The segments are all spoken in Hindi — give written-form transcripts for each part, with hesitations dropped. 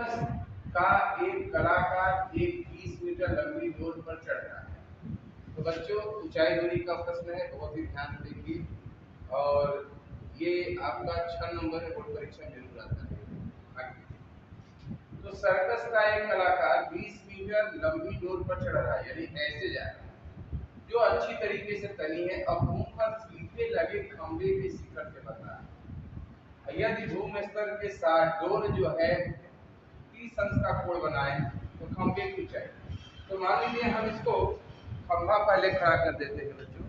का एक कलाकार एक 20 मीटर लंबी डोर पर चढ़ रहा है। तो बच्चों, ऊंचाई दूरी का प्रश्न है, बहुत ही ध्यान से देखिए। और ये आपका 6 नंबर है, बोर्ड परीक्षा में जरूर आता है। आगे तो सर्कस का एक कलाकार 20 मीटर लंबी डोर पर चढ़ रहा है, यानी ऐसे जा रहा है, जो अच्छी तरीके से तनी है और मुंह पर सीधे लगे खंभे के शिखर से बना है। यदि भूम स्तर के साथ डोर जो है 30 अंश का कोण बनाए तो खंभे की ऊंचाई। तो मान लीजिए हम इसको खंभा पहले खड़ा कर देते हैं बच्चों।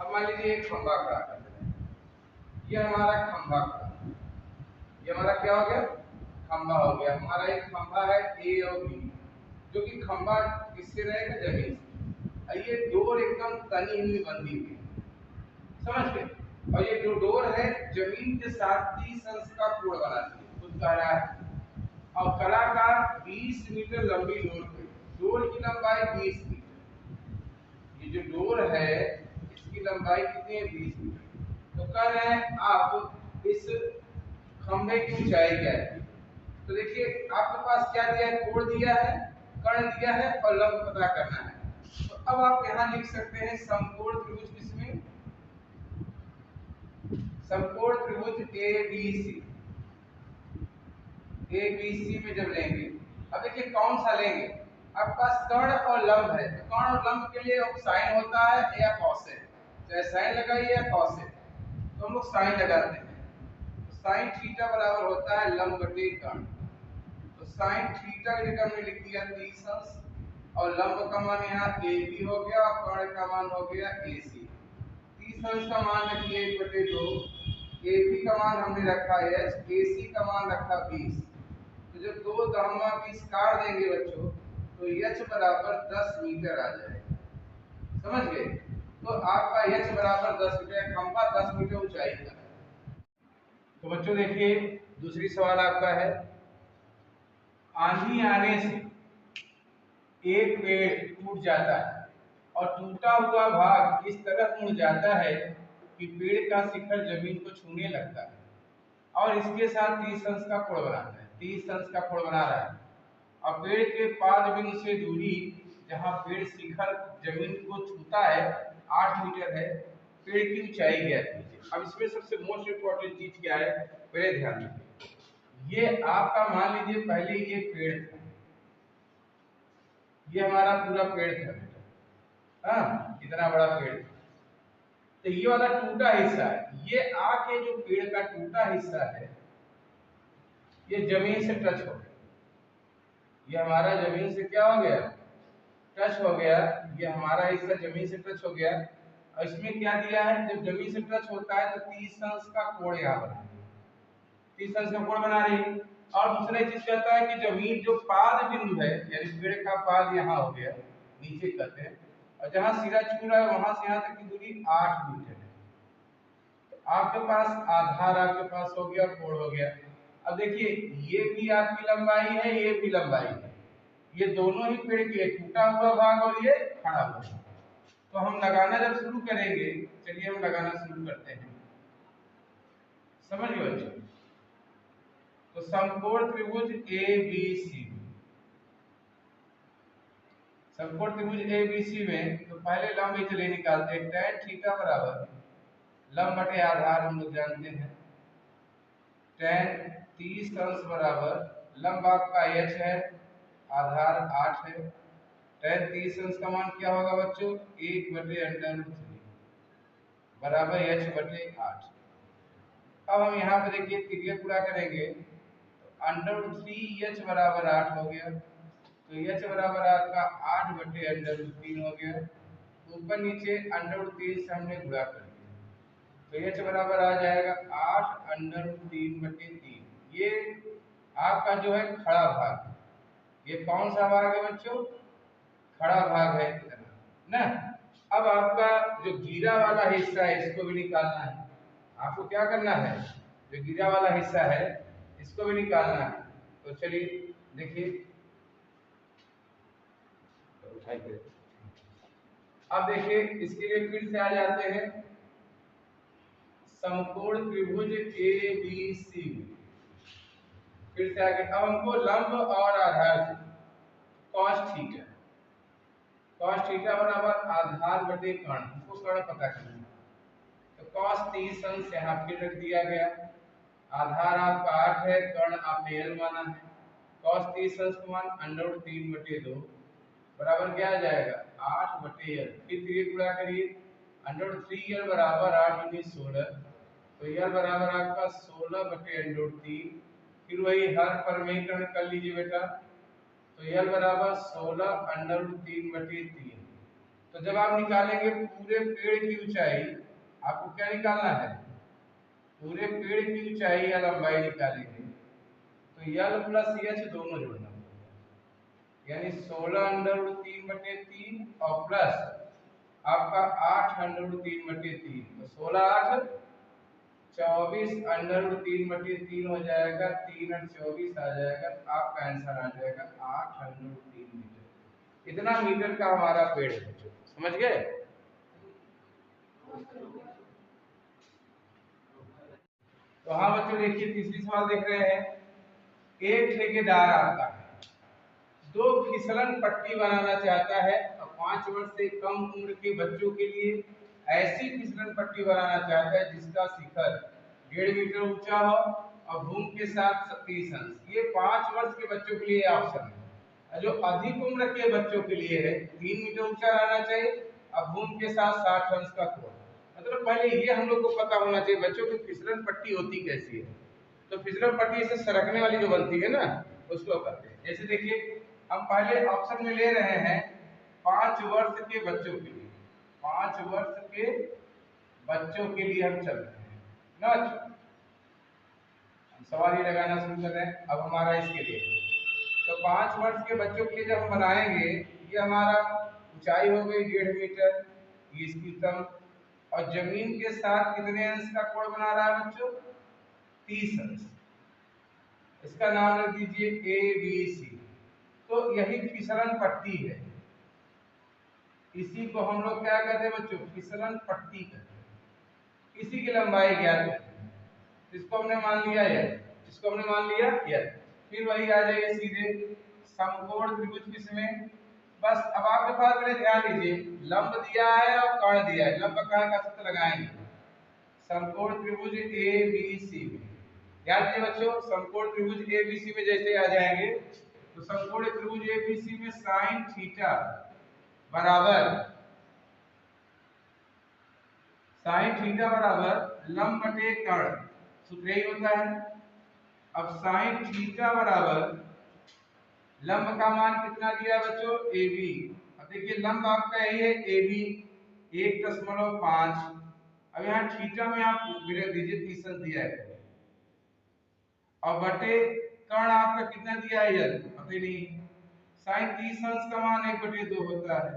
अब मान लीजिए एक खंभा खड़ा कर देते हैं। ये हमारा खंभा खड़ा, ये हमारा क्या हो गया, खंभा हो गया। हमारा एक खंभा है ए और बी, जो कि खंभा किससे रहेगा, जमीन से। ये डोर एकदम तनी हुई बंधी हुई, समझ गए। और ये जो डोर है जमीन के साथ 30 अंश का कोण बनाती है, कुछ कह रहा है। और कलाकार 20 मीटर लंबी डोर पे, डोर की लंबाई 20 मीटर, ये जो डोर है इसकी लंबाई कितनी है, 20 मीटर। तो कह रहे हैं आप इस खंभे की ऊंचाई क्या है। तो देखिए आपके पास क्या दिया है, कोण दिया है, कर्ण दिया है और लंब पता करना है। तो अब आप यहाँ लिख सकते हैं समकोण त्रिभुज, किसमें, समकोण त्रिभुज एबीसी में जब लेंगे। अब देखिए कौन सा लेंगे, आपके पास कर्ण और लंब है, तो कर्ण और लंब के लिए साइन होता है या कॉस है, चाहे साइन लगाइए या कॉस है, तो हम लोग साइन लगाते हैं। तो साइन थीटा बराबर होता है लंब बटे कर्ण। तो साइन थीटा की जगह हमने लिख दिया 30 अंश, और लंब का मान यहाँ ए बी हो गया और कर्ण का मान हो गया ए सी। 30 अंश का मान रखिए 1/2, ए बी का मान हमने रखा एच, ए सी का मान रखा 20। तो जब दो गामा की काट देंगे बच्चों, तो h बराबर 10 मीटर आ जाएगा, समझ गए। तो आपका h बराबर 10 मीटर, खंभा 10 मीटर ऊंचाई का है। तो बच्चों देखिए दूसरी सवाल आपका है, आंधी आने से एक पेड़ टूट जाता है और टूटा हुआ भाग इस तरह मुड़ जाता है कि पेड़ का शिखर जमीन को छूने लगता है और इसके साथ 30 अंश का कोण बनाता है, 30 अंश का कोण बना रहा है। और पेड़ के पाद बिंदु से दूरी, जहां पेड़ शिखर जमीन को छूता है, 8 मीटर है। पेड़ की ऊंचाई ज्ञात कीजिए। अब इसमें सबसे मोस्ट इंपॉर्टेंट चीज क्या है, पहले ध्यान रखिए। ये आपका मान लीजिए पहले ये पेड़ था, ये हमारा पूरा पेड़ था बेटा, हाँ इतना बड़ा पेड़ था। तो ये वाला टूटा हिस्सा है, ये आके जो पेड़ का टूटा हिस्सा है ये जमीन से टच हो गया, ये हमारा जमीन से क्या हो गया, टच हो गया। ये हमारा हिस्सा जमीन से टच हो गया। और इसमें क्या दिया है, जब जमीन से टच होता है तो 30 अंश का कोण यहाँ बना, 30 अंश का कोण बना रही है। और दूसरा चीज कहता है कि जमीन जो पाद बिंदु है, यानी पेड़ का पाद यहाँ हो गया, नीचे कहते हैं, और जहां सिरा छू रहा है वहां से यहाँ तक की दूरी 8 मीटर है। तो आपके पास आधार आपके पास हो गया, कोण हो गया। अब देखिए ये भी आपकी लंबाई है, ये भी लंबाई है, ये दोनों ही पेड़ के टूटा हुआ भाग और ये खड़ा हुआ। तो हम लगाना जब शुरू करेंगे, चलिए हम लगाना शुरू करते हैं, समझ गए बच्चों। तो समकोण त्रिभुज ए बी सी, समकोण त्रिभुज ए बी सी में तो पहले लंब चलिए निकालते हैं। tan थीटा बराबर लंब बटे आधार हम लोग जानते हैं, tan 30 अंश बराबर लंब आपका h है, आधार 8 है। tan 30 अंश का मान क्या होगा बच्चों, 1/√3 बराबर h बटे 8। अब हम यहाँ पे देखिए त्रिज्या पूरा करेंगे, तो √3h बराबर 8 हो गया। तो h बराबर आपका 8/√3 हो गया। ऊपर नीचे √3 से हमने गुणा कर दिया, तो h बराबर आ जाएगा 8√3/3। ये आपका जो है खड़ा भाग, ये कौन सा भाग है बच्चों, खड़ा भाग है ना। अब आपका जो गिरा वाला हिस्सा है इसको भी निकालना है। आपको क्या करना है, जो गिरा वाला हिस्सा है इसको भी निकालना है। तो चलिए देखिए, अब देखिए इसके लिए फिर से आ जाते हैं समकोण त्रिभुज ए बी सी। फिर से आगे अब हमको लंब और आधार से कॉस थीटा बराबर आधार बटे कर्ण, हमको कर्ण पता करना है। तो कॉस 30 अंश यहाँ फिर रख दिया गया, आधार आपका 8 है, कर्ण आपने l माना है। कॉस 30 अंश का मान √3/2 बराबर क्या आ जाएगा 8/l। फिर 3 गुणा करिए, √3l बराबर 8 × 16, तो l बराबर आपका 16/√3। फिर वही हर परमेयकरण कर लीजिए बेटा, तो l बराबर 16√3/3। तो जब आप निकालेंगे पूरे पेड़ की ऊंचाई, आपको क्या निकालना है, पूरे पेड़ की ऊंचाई या लंबाई निकालेंगे, तो l प्लस h दोनों जोड़ना होगा, यानी 16√3/3 और प्लस आपका 8√3/3, तो 16 8 24√3/3 हो जाएगा, 3 8 24 आ जाएगा। आपका आंसर आ जाएगा 8√3 मीटर। इतना मीटर का हमारा पेड़ है बच्चों, समझ गए। तो हाँ बच्चों देखिए तीसरी सवाल देख रहे हैं। एक ठेकेदार आता है, 2 फिसलन पट्टी बनाना चाहता है और 5 वर्ष से कम उम्र के बच्चों के लिए ऐसी फिसलन पट्टी बनाना चाहता है जिसका शिखर 1.5 मीटर ऊंचा हो और भूमि के साथ 30 अंश। ये 5 वर्ष के बच्चों के लिए ऑप्शन है। जो अधिक उम्र के बच्चों के लिए है 3 मीटर ऊंचा रहना चाहिए और भूमि के साथ 60 अंश का कोण। मतलब पहले ये हम लोग को पता होना चाहिए बच्चों की फिसलन पट्टी होती कैसी है। तो फिसलन पट्टी से सरकने वाली जो बनती है ना, उसको कहते हैं। जैसे देखिए हम पहले ऑप्शन में ले रहे हैं 5 वर्ष के बच्चों के लिए, 5 वर्ष के बच्चों के लिए हम चल रहे हैं ना। हम सवाल ही लगाना शुरू कर रहे हैं अब हमारा इसके लिए। तो 5 वर्ष के बच्चों के लिए जब हम बनाएंगे, ये हमारा ऊंचाई हो गई 1.5 मीटर, ये इसकी कम, और जमीन के साथ कितने अंश का कोण बना रहा है बच्चों 30 अंश। इसका नाम रख दीजिए ABC। तो यही फिसलन पट्टी है, इसी को हम लोग क्या कहते हैं बच्चों फिसलन पट्टी कहते हैं। इसी की लंबाई ज्ञात करते हैं, इसको हमने मान लिया है, इसको हमने मान लिया है। फिर वही आ जाएगी सीधे समकोण त्रिभुज किसमें, बस अब आपके पास पहले ध्यान दीजिए लंब दिया है और कर्ण दिया है, लंब कर्ण का सूत्र लगाएंगे समकोण त्रिभुज ABC में। ध्यान दीजिए बच्चों समकोण त्रिभुज ABC में जैसे आ जाएंगे, तो समकोण त्रिभुज ABC में sin थीटा बराबर लंब बटे कर्ण, सूत्र यही होता है। अब sin थीटा बराबर लंब का मान कितना दिया बच्चों AB। अब देखिए लंब आपका यही है AB 1.5। अब यहाँ थीटा में आप रख दीजिए 30 अंश दिया है, और बटे कर्ण आपका कितना दिया है यार पता नहीं। sin 30 अंश का मान 1/2 होता है,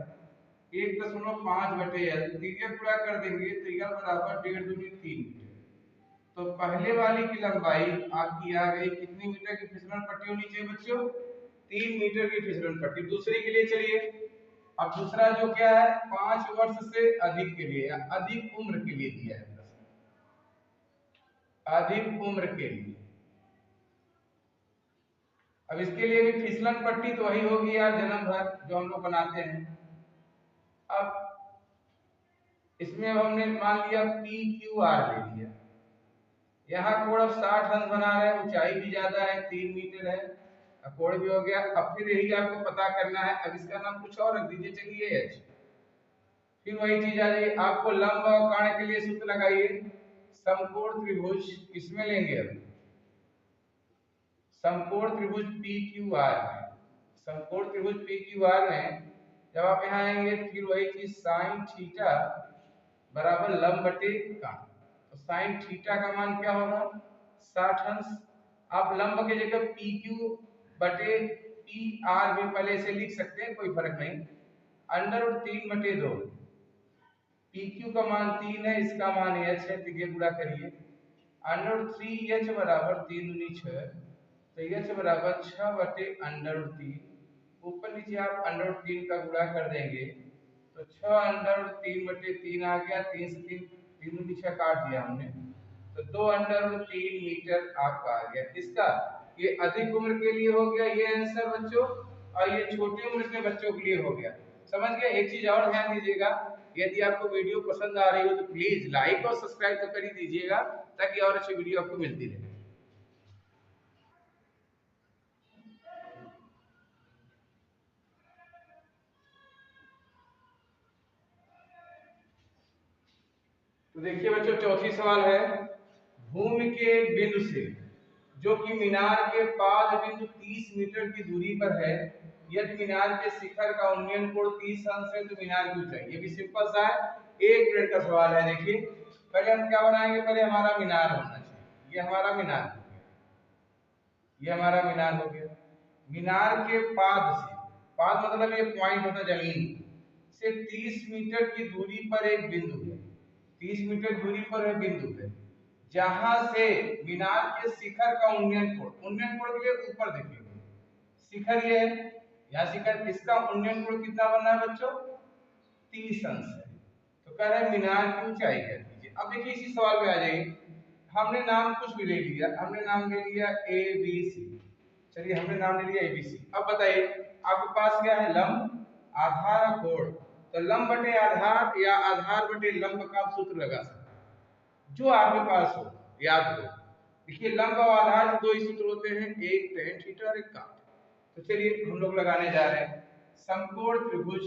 1.5/l, त्रिज्या पूरा कर देंगे तो यह बराबर 1.5 दूनी 3 मीटर। तो पहले वाली की लंबाई आपकी आ गई, कितनी मीटर की फिसलन पट्टी होनी चाहिए बच्चों 3 मीटर की फिसलन पट्टी। दूसरे के लिए चलिए, अब दूसरा जो क्या है 5 वर्ष से अधिक के लिए, अधिक उम्र के लिए दिया है प्रश्न, अधिक उम्र के लिए। अब इसके लिए भी फिसलन पट्टी तो वही होगी यार जन्म भर जो हम लोग बनाते हैं। अब इसमें हमने मान लिया PQR ले लिया, यहाँ कोण 60 अंश बना रहे हैं, ऊंचाई भी ज्यादा है 3 मीटर है, कोण भी हो गया। अब फिर यही आपको पता करना है, अब इसका नाम कुछ और रख दीजिए चलिए H। फिर वही चीज आ जाएगी आपको लंब और कर्ण के लिए सूत्र लगाइए समकोण त्रिभुज किसमें लेंगे, अब समकोण त्रिभुज PQR में। समकोण त्रिभुज PQR में जब आप यहाँ आएंगे फिर वही चीज sin थीटा बराबर लंब बटे कर्ण, तो sin थीटा का मान क्या होगा 60 अंश। आप लंब के जगह PQ बटे PR भी पहले से लिख सकते हैं, कोई फर्क नहीं, √3/2। PQ का मान 3 है, इसका मान h है, तो ये गुणा करिए √3h बराबर 3 दूनी 6, तो h बराबर 6/√3। ऊपर नीचे आप √3 का गुणा कर देंगे तो 6√3/3 आ गया, 3 से 3 दूनी 6 काट दिया हमने, तो 2√3 मीटर आपका आ गया। इसका ये अधिक उम्र के लिए हो गया ये आंसर बच्चों, और ये छोटी उम्र के बच्चों के लिए हो गया। समझ गए? एक चीज और ध्यान दीजिएगा, यदि आपको वीडियो पसंद आ रही हो तो प्लीज लाइक और सब्सक्राइब तो कर ही दीजिएगा, ताकि और अच्छी वीडियो आपको मिलती रहे। तो देखिए बच्चों, चौथी सवाल है, भूमि के बिंदु से जो कि मीनार के पाद बिंदु 30 मीटर की दूरी पर है, यदि मीनार के शिखर का उन्नयन कोण 30 अंश है तो मीनार की ऊंचाई। ये भी सिंपल सा है, 1 मिनट का सवाल है। देखिए पहले हम क्या बनाएंगे, पहले हमारा मीनार होना चाहिए, ये हमारा मीनार हो गया, ये हमारा मीनार हो गया। मीनार के पाद से, पाद मतलब ये पॉइंट होता है जमीन से 30 मीटर की दूरी पर एक बिंदु है, 30 मीटर दूरी पर है बिंदु है, जहां से मीनार के शिखर का उन्नयन कोण, उन्नयन कोण के लिए ऊपर देखिए शिखर ये है, यहाँ शिखर, इसका उन्नयन कोण कितना बना है बच्चों, 30 अंश है। तो कह रहे हैं मीनार की ऊंचाई कर दीजिए। अब देखिए इसी सवाल में आ जाइए, हमने नाम कुछ भी ले लिया, हमने नाम ले लिया ए बी सी, चलिए हमने नाम ले लिया ए बी सी। अब बताइए आपके पास क्या है, लंब, आधार और कोण। तो लंब बटे आधार या आधार बटे लंब का आप सूत्र लगा सकते हैं, जो आपके पास हो, याद हो। देखिए लंब और आधार दो ही सूत्र होते हैं, एक tan थीटा और एक cot। तो चलिए हम लोग लगाने जा रहे हैं समकोण त्रिभुज।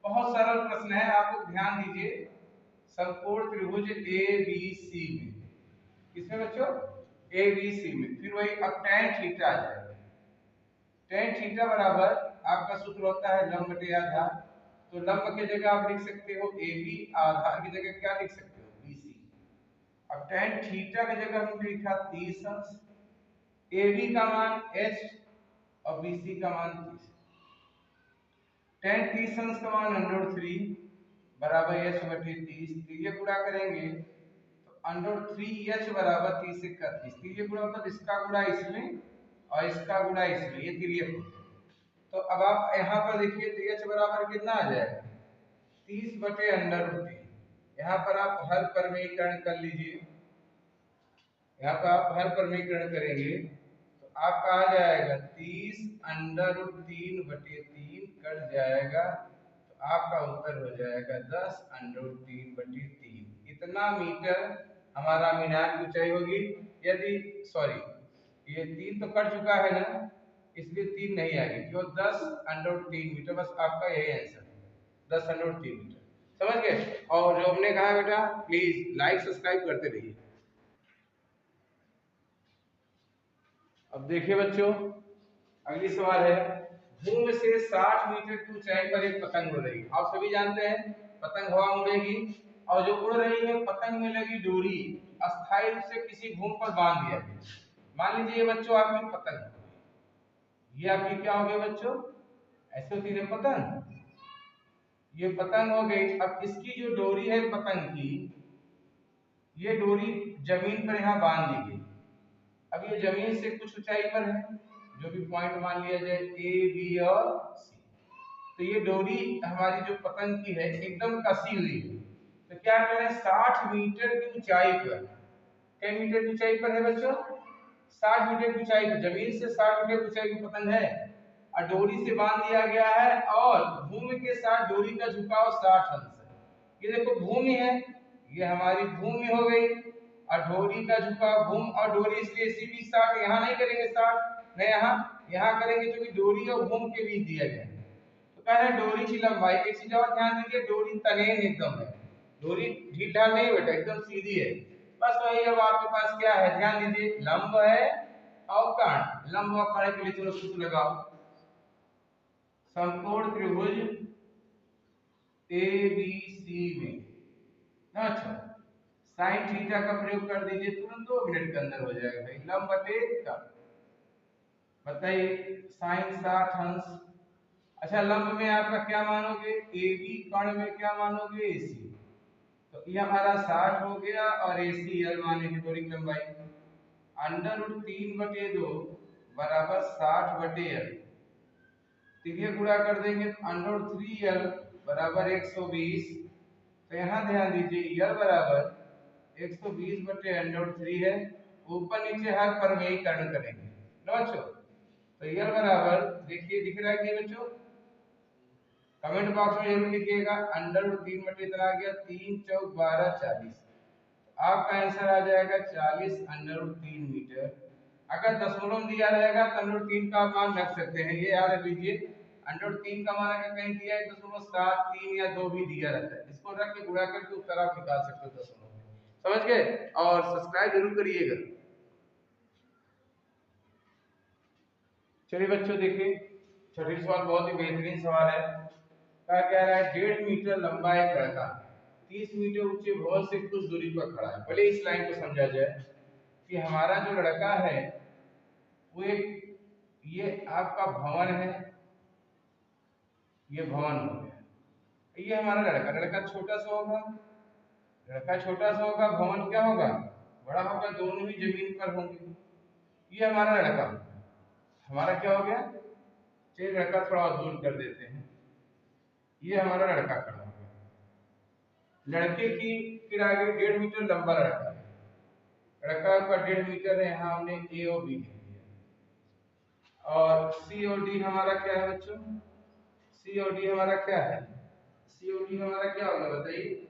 बहुत सरल प्रश्न है, आप लोग ध्यान दीजिए। समकोण त्रिभुज ए बी सी में, किसमें बच्चों, ए बी सी में, फिर वही अब tan थीटा आ जाएगा। tan थीटा बराबर आपका सूत्र होता है लंब बटे आधार। तो लंब की जगह आप लिख सकते हो ए बी, आधार की जगह क्या लिख सकते हो, बी सी। अब tan थीटा की जगह हमने लिखा 30 अंश, AB का मान h और BC का मान 30। tan 30 अंश का मान √3 बराबर h बटे 30, तो ये गुणा करेंगे तो √3h बराबर 30 का 30, तो ये गुणा मतलब इसका गुणा इसमें और इसका गुणा इसमें, ये तिर्यक हो गया। तो अब आप यहाँ पर देखिए तो h बराबर कितना आ जाएगा, 30 बटे √3। यहाँ पर आप हर परमीकरण कर लीजिए, यहाँ पर आप हर परमीकरण करेंगे तो आपका आ जाएगा 30 √3 बटे 3 कट जाएगा, तो आपका उत्तर हो जाएगा 10 √3 बटे 3। इतना मीटर हमारा मीनार की ऊंचाई होगी। यदि सॉरी ये 3 तो कट चुका है ना, इसलिए 3 नहीं आएगी, जो 10 √3 मीटर, बस आपका यही आंसर है, 10 √3 मीटर। समझ गए? और जो हमने कहा बेटा प्लीज लाइक सब्सक्राइब करते रहिए। अब देखिए बच्चों, अगली सवाल है, भूमि से 60 मीटर की ऊंचाई पर एक पतंग उड़ रही है। आप सभी जानते हैं पतंग हवा में उड़ेगी, और जो उड़ रही है पतंग में लगी डोरी अस्थायी रूप से किसी भूमि पर बांध दिया गया। मान लीजिए ये बच्चों आपकी पतंग, ये आपकी क्या हो गई बच्चों, ऐसे होती है पतंग, ये पतंग हो गई। अब इसकी जो डोरी है पतंग की, ये डोरी जमीन पर यहाँ बांध दी गई। अब ये जमीन से कुछ ऊंचाई पर है, जो भी पॉइंट मान लिया जाए ए बी और सी। तो ये डोरी हमारी जो पतंग की है एकदम कसी हुई है। तो क्या करें, 60 मीटर की ऊंचाई पर, कितने मीटर की ऊंचाई पर है बच्चों, 60 मीटर की ऊंचाई पर, जमीन से 60 मीटर की ऊंचाई की पतंग है और डोरी से बांध दिया गया है, और भूमि के साथ डोरी का झुकाव 60 अंश है। ये देखो भूमि है, ये हमारी भूमि हो गई, और डोरी का झुकाव भूमि और डोरी, इसलिए इसी बीच 60, यहाँ नहीं करेंगे 60, नहीं यहाँ करेंगे, क्योंकि डोरी और भूमि के बीच दिया गया है। तो कह रहे हैं डोरी की लंबाई, एक चीज और ध्यान दीजिए, डोरी तनेन एकदम है, डोरी ढील ढाल नहीं बेटा, एकदम सीधी है। बस वही, अब आपके पास क्या है, ध्यान दीजिए, लंब है और कर्ण। लंब और कर्ण के लिए चलो सूत्र लगाओ, समकोण त्रिभुज ए बी सी में, अच्छा साइन थीटा का प्रयोग कर दीजिए, तुरंत 2 मिनट के अंदर हो जाएगा भाई। लंब बटे कर्ण, बताइए साइन 60 अंश। अच्छा लंब में आपका क्या मानोगे, ए बी, कर्ण में क्या मानोगे, ए सी। तो ये हमारा 60 हो गया, और ए सी एल माने की डोरी की लंबाई, √3/2 बराबर 60/L। तो ये गुणा कर देंगे √3L बराबर 120। तो यहाँ ध्यान दीजिए L बराबर 120/√3 है। ऊपर नीचे हर परमेयीकरण करेंगे, ना बच्चों। तो यल बराबर देखिए दिख रहा है कि बच्चों, कमेंट बॉक्स में जरूर लिखिएगा। अंडर रूट 3 बटे इतना आ गया 3 चौक 12 40। आपका आंसर आ जाएगा 40 अंडर रूट 3 मीटर। अगर दशमलव दिया रहेगा तो अंडर रूट 3 का मान रख सकते हैं, ये याद रख लीजिए। अंडर रूट 3 का मान अगर कहीं दिया है 1.7 3 या 2 भी दिया रहता है, इसको रख के गुणा करके उत्तर आप निकाल सकते हो दशमलव में। समझ गए? और सब्सक्राइब जरूर करिएगा। चलिए बच्चों देखिए, छठी सवाल बहुत ही बेहतरीन सवाल है। क्या कह रहा है, 1.5 मीटर लंबा एक लड़का 30 मीटर ऊंचे भवन से कुछ दूरी पर खड़ा है। पहले इस लाइन को समझा जाए कि हमारा जो लड़का है वो एक, ये आपका भवन है, ये भवन हो गया, ये हमारा लड़का। लड़का छोटा सा होगा, लड़का छोटा सा होगा, भवन क्या होगा, बड़ा होगा, दोनों ही जमीन पर होंगे। ये हमारा लड़का, हमारा क्या हो गया, चलिए लड़का थोड़ा और दूर कर देते हैं, ये हमारा लड़का खड़ा हो गया। लड़के की फिर आगे 1.5 मीटर लंबा लड़का है, लड़का का 1.5 मीटर है, यहाँ हमने ए और बी लिख दिया। और सी और डी हमारा क्या है बच्चों, सी और डी हमारा क्या है, सी और डी हमारा क्या होगा बताइए,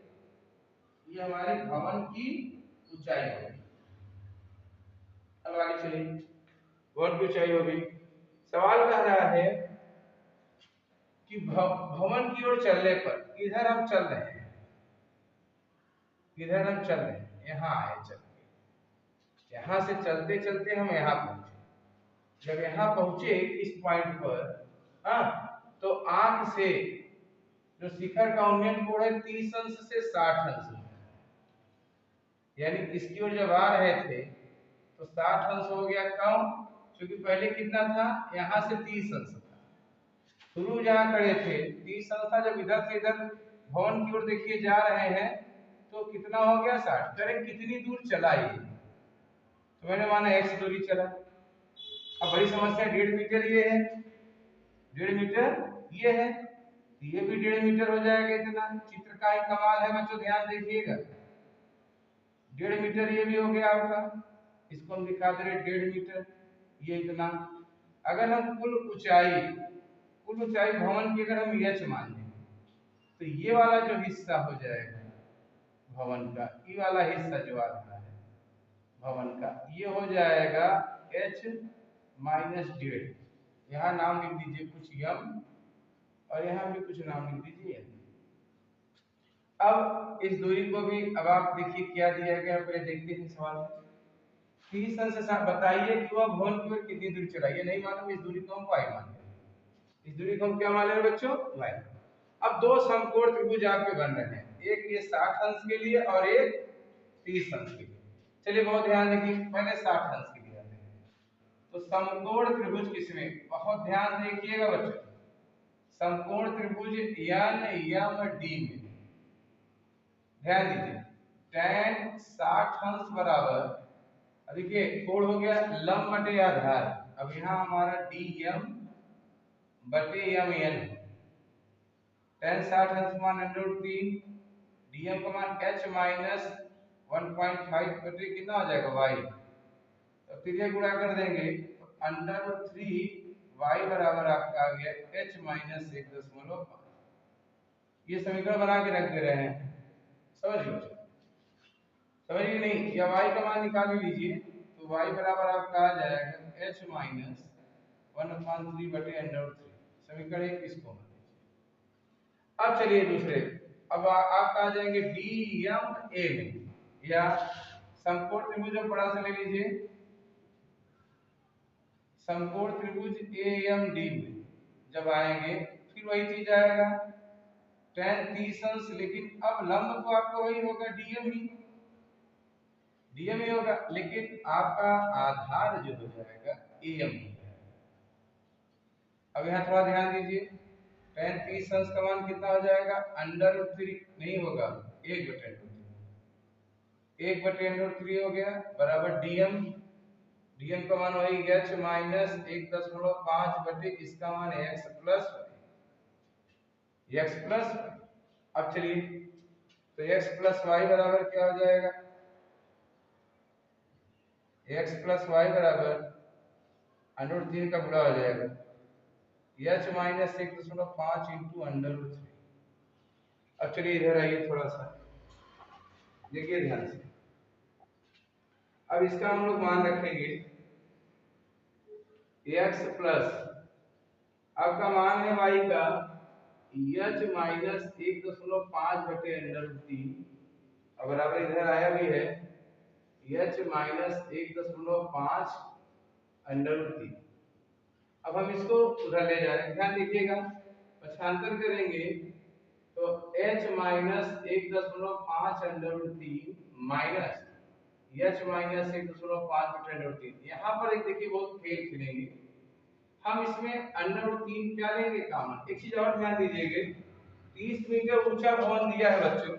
ये हमारे भवन की ऊंचाई होगी। अब आगे चलिए, भवन की ऊंचाई होगी। सवाल कह रहा है कि भवन की ओर चलने पर, इधर हम चल रहे हैं, इधर हम चल रहे हैं, यहाँ आए चल के, यहाँ से चलते चलते हम यहाँ पहुंचे। जब यहाँ पहुंचे इस पॉइंट पर, हाँ, तो आंख से जो शिखर का उन्नयन कोण है 30 अंश से 60 अंश, यानी इसकी ओर जब आ रहे थे तो 60 अंश हो गया कम, क्योंकि पहले कितना था, यहाँ से 30 अंश था। शुरू जहाँ खड़े थे 30 अंश था, जब इधर से इधर भवन की ओर देखिए जा रहे हैं तो कितना हो गया 60। करें कितनी दूर चला ये, तो मैंने माना x दूरी चला। अब बड़ी समस्या, 1.5 मीटर ये है, 1.5 मीटर ये है, ये भी 1.5 मीटर हो जाएगा इतना। चित्र का ही कमाल है बच्चों, ध्यान देखिएगा। 1.5 मीटर ये भी हो गया आपका, इसको हम दिखा दे रहे 1.5 मीटर, ये इतना। अगर हम कुल ऊंचाई भवन की अगर हम h मान लें तो ये वाला जो हिस्सा हो जाएगा भवन का, ये वाला हिस्सा जो आ रहा है भवन का, ये हो जाएगा h माइनस 1.5। यहाँ नाम लिख दीजिए कुछ m, और यहाँ भी कुछ नाम लिख दीजिए। अब इस दूरी को भी, अब आप देखिए क्या दिया गया, पहले देखते हैं सवाल में। 30 अंश से बताइए कि वह भवन की ओर कितनी दूर चला, ये नहीं मालूम, इस दूरी को हम y मान लेंगे। इस दूरी को हम क्या मान लेंगे बच्चों, y। अब दो समकोण त्रिभुज आपके बन रहे हैं, एक ये 60 अंश के लिए और एक 30 अंश के लिए। चलिए बहुत ध्यान देखिए, पहले 60 अंश के लिए आते हैं। तो समकोण त्रिभुज किसमें, बहुत ध्यान देखिएगा बच्चों, समकोण त्रिभुज n m d में ध्यान दीजिए। tan 60 अंश बराबर, देखिए कोण हो गया लंब बटे आधार। अब यहाँ हमारा dm बटे mn, tan 60 अंश मान √3, dm का मान h माइनस 1.5 बटे कितना हो जाएगा y। तो फिर ये गुणा कर देंगे तो √3 y बराबर आपका आ गया h माइनस 1.5। ये समीकरण बना के रख दे रहे हैं, समझिए समझिए नहीं, या y का मान निकाल लीजिए तो y बराबर आपका आ जाएगा h माइनस 1/3 बटे √3। समीकरण 1 इसको। अब चलिए दूसरे, अब आप आ जाएंगे DMA में, या समकोण त्रिभुज में बड़ा सा ले लीजिए, समकोण त्रिभुज AMD में जब आएंगे फिर वही चीज आएगा, tan 30 अंश, लेकिन अब लंब तो आपका वही होगा DM ही होगा, लेकिन आपका आधार जो हो जाएगा AM। अब यहाँ थोड़ा ध्यान दीजिए, tan 30 अंश का मान कितना हो जाएगा, √3 नहीं होगा, 1/√3 हो गया बराबर DM का मान वही h माइनस 1.5 बटे इसका मान x प्लस। अब चलिए तो x प्लस वाई बराबर क्या हो जाएगा, x प्लस वाई बराबर √3 का गुणा हो जाएगा h माइनस 1.5 इंटू √3। अब चलिए इधर आइए थोड़ा सा, देखिए ध्यान से। अब इसका हम लोग मान रखेंगे x प्लस, आपका मान है y का h माइनस 1.5 बटे √3, अब बराबर इधर आया भी है h माइनस 1.5 √3। अब हम इसको उधर ले जा रहे हैं, ध्यान दीजिएगा, पक्षांतर करेंगे तो h minus 1.5 √3 minus h minus 1.5 बटे √3। यहाँ पर एक देखिए बहुत खेल खेलेंगे हम, इसमें √3 क्या लेंगे कॉमन। एक चीज और ध्यान दीजिएगा, 30 मीटर ऊंचा भवन दिया है बच्चों,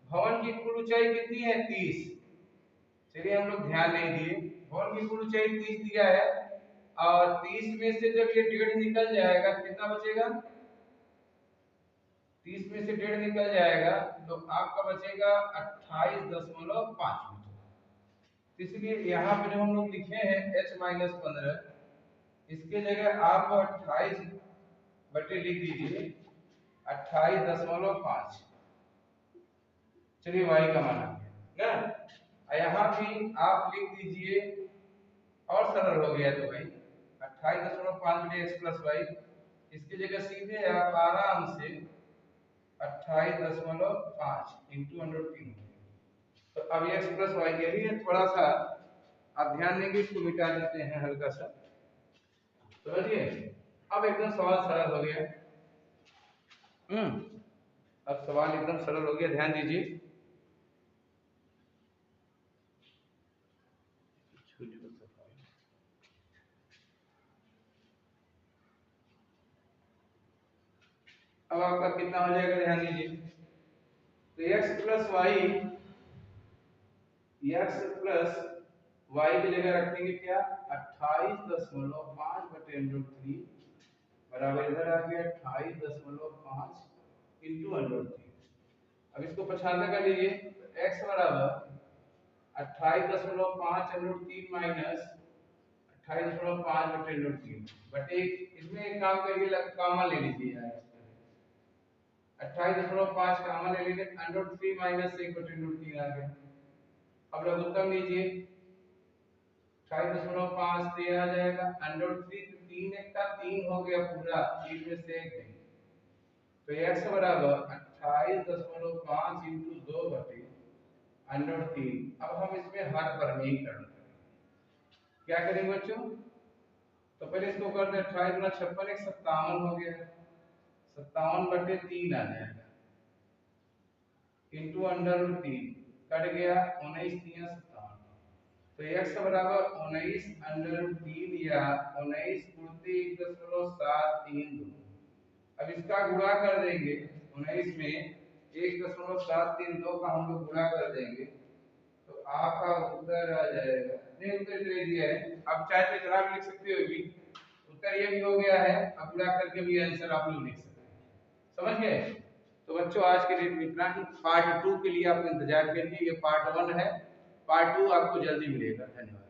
भवन की कुल ऊंचाई कितनी है 30। चलिए हम लोग ध्यान नहीं दिए, भवन की कुल ऊंचाई 30 दिया है और 30 में से जब ये 1.5 निकल जाएगा कितना बचेगा, 30 में से 1.5 निकल जाएगा तो आपका बचेगा 28.5 मीटर। इसलिए यहाँ पे जो हम लोग लिखे हैं h माइनस 15, इसके जगह आप 28 बटे लिख दीजिए 28.5। चलिए y का मान आ गया ना, यहाँ भी आप लिख दीजिए और सरल हो गया तो भाई 28.5 बटे x प्लस वाई, इसकी जगह सीधे आप आराम से 28.5 इंटू √3। तो अब x प्लस वाई के लिए थोड़ा सा आप ध्यान देंगे, इसको मिटा देते हैं हल्का सा, समझिए। अब एकदम सवाल सरल हो गया, अब सवाल एकदम सरल हो गया, ध्यान दीजिए। अब आपका कितना हो जाएगा, ध्यान दीजिए, तो x प्लस वाई की जगह रखेंगे क्या 28.5 बटे √3 बराबर इधर आ गया 28.5 इंटू √3। अब इसको पछाना कर लीजिए, तो x बराबर 28.5 √3 माइनस 28.5 बटे √3 बटे, इसमें एक काम करिए कॉमन ले लीजिए यार, 28.5 कॉमन ले लीजिए, √3 माइनस 1 बटे √3 आ गया। अब लघुत्तम लीजिए, 28.5 से आ जाएगा √3, 3 एक का 3 हो गया पूरा, 3 में से 1 नहीं, तो x बराबर 28.5 इंटू 2 बटे √3। अब हम इसमें हर वर्गीकरण करेंगे, क्या करेंगे बच्चों, तो पहले इसको कर दे 28 गुना 56 एक 57 हो गया, 57 बटे 3 आ जाएगा इंटू √3 कट गया 19 3 57, तो x बराबर 19 √3 या 19 गुणित 1.732। अब इसका गुणा कर देंगे, 19 में 1.732 का हम लोग गुणा कर देंगे तो आपका उत्तर आ जाएगा, नहीं उत्तर दे दिया है, आप चाहे तो इतना भी लिख सकते हो, भी उत्तर ये भी हो गया है, अब गुणा करके भी आंसर आप लोग लिख सकते हैं, समझ गए। तो बच्चों आज के लिए इतना ही, पार्ट 2 के लिए आप इंतजार करिए, ये पार्ट 1 है, पार्ट 2 आपको जल्दी मिलेगा। धन्यवाद।